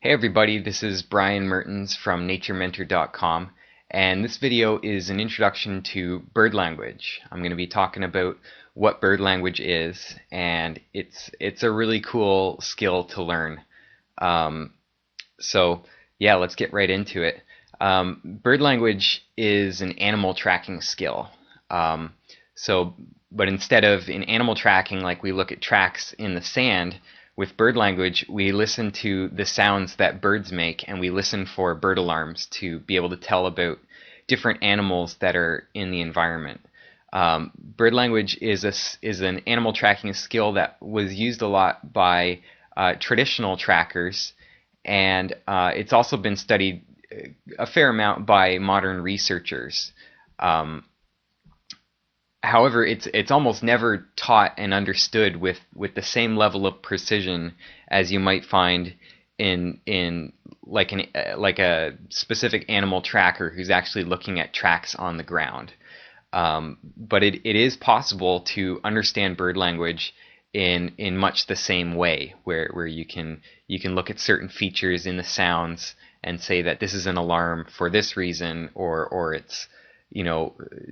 Hey everybody, this is Brian Mertens from naturementor.com, and this video is an introduction to bird language. I'm going to be talking about what bird language is, and it's a really cool skill to learn. Um, so yeah, let's get right into it. Bird language is an animal tracking skill. Um, but instead of in animal tracking, like we look at tracks in the sand, with bird language, we listen to the sounds that birds make, and we listen for bird alarms to be able to tell about different animals that are in the environment. Bird language is an animal tracking skill that was used a lot by traditional trackers, and it's also been studied a fair amount by modern researchers. Um, However, it's almost never taught and understood with the same level of precision as you might find in like a specific animal tracker who's actually looking at tracks on the ground. But it is possible to understand bird language in much the same way, where you can look at certain features in the sounds and say that this is an alarm for this reason, or it's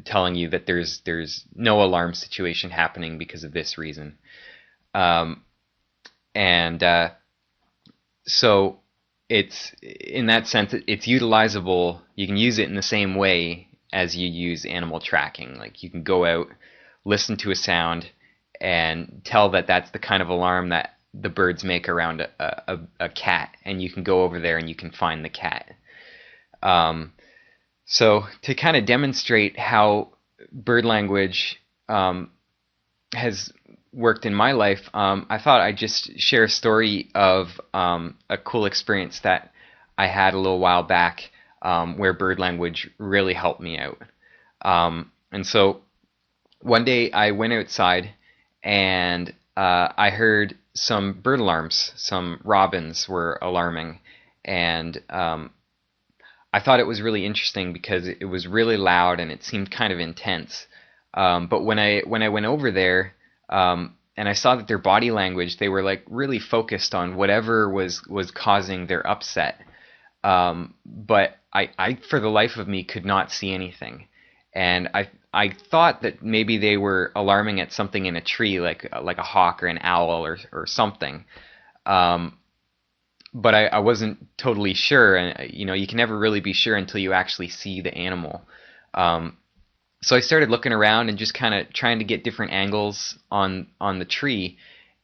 telling you that there's no alarm situation happening because of this reason. Um, and So it's in that sense it's utilizable. You can use it in the same way as you use animal tracking. Like you can go out, listen to a sound, and tell that that's the kind of alarm that the birds make around a cat, and you can go over there and you can find the cat. Um, so to kind of demonstrate how bird language has worked in my life, I thought I'd just share a story of a cool experience that I had a little while back, where bird language really helped me out. And so one day I went outside and I heard some bird alarms. Some robins were alarming, and I thought it was really interesting because it was really loud and it seemed kind of intense. But when I went over there, and I saw that their body language, they were like really focused on whatever was causing their upset. But I for the life of me could not see anything, and I thought that maybe they were alarming at something in a tree, like a hawk or an owl or something. Um, but I wasn't totally sure, and you can never really be sure until you actually see the animal. Um, so I started looking around and just kind of trying to get different angles on the tree,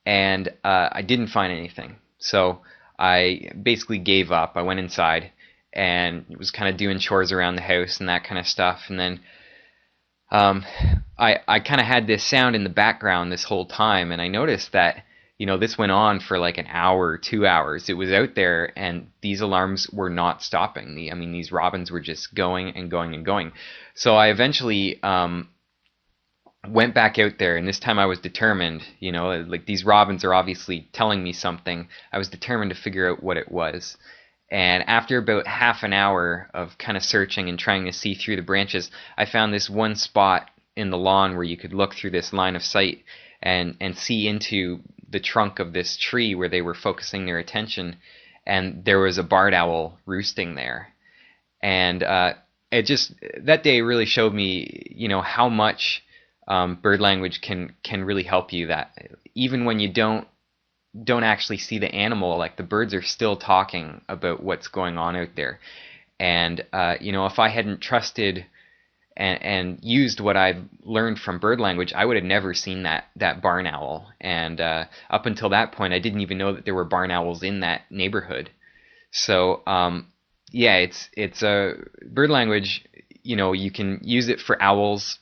and I didn't find anything. So I basically gave up. I went inside and was kind of doing chores around the house and that kind of stuff, and then um, I kind of had this sound in the background this whole time, and I noticed that this went on for like an hour, 2 hours. It was out there, and these alarms were not stopping. These robins were just going and going and going. So I eventually went back out there, and this time I was determined. Like these robins are obviously telling me something. I was determined to figure out what it was. And after about half an hour of kind of searching and trying to see through the branches, I found this one spot in the lawn where you could look through this line of sight and see into the trunk of this tree where they were focusing their attention, and there was a barred owl roosting there. And it just that day really showed me, how much bird language can really help you. That even when you don't actually see the animal, like the birds are still talking about what's going on out there. And if I hadn't trusted and used what I've learned from bird language, I would have never seen that barn owl. And up until that point, I didn't even know that there were barn owls in that neighborhood. So yeah, it's a bird language. You can use it for owls,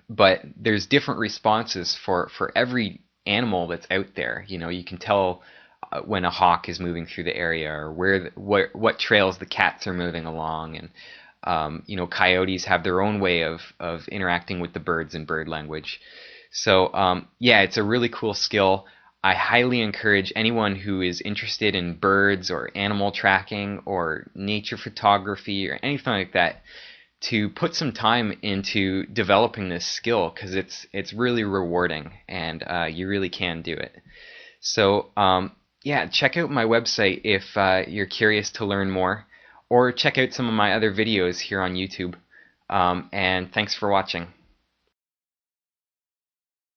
but there's different responses for every animal that's out there. You can tell when a hawk is moving through the area, or what trails the cats are moving along, and coyotes have their own way of interacting with the birds in bird language. So yeah, it's a really cool skill. I highly encourage anyone who is interested in birds or animal tracking or nature photography or anything like that to put some time into developing this skill, because it's really rewarding, and you really can do it. So yeah, check out my website if you're curious to learn more, or check out some of my other videos here on YouTube. And thanks for watching.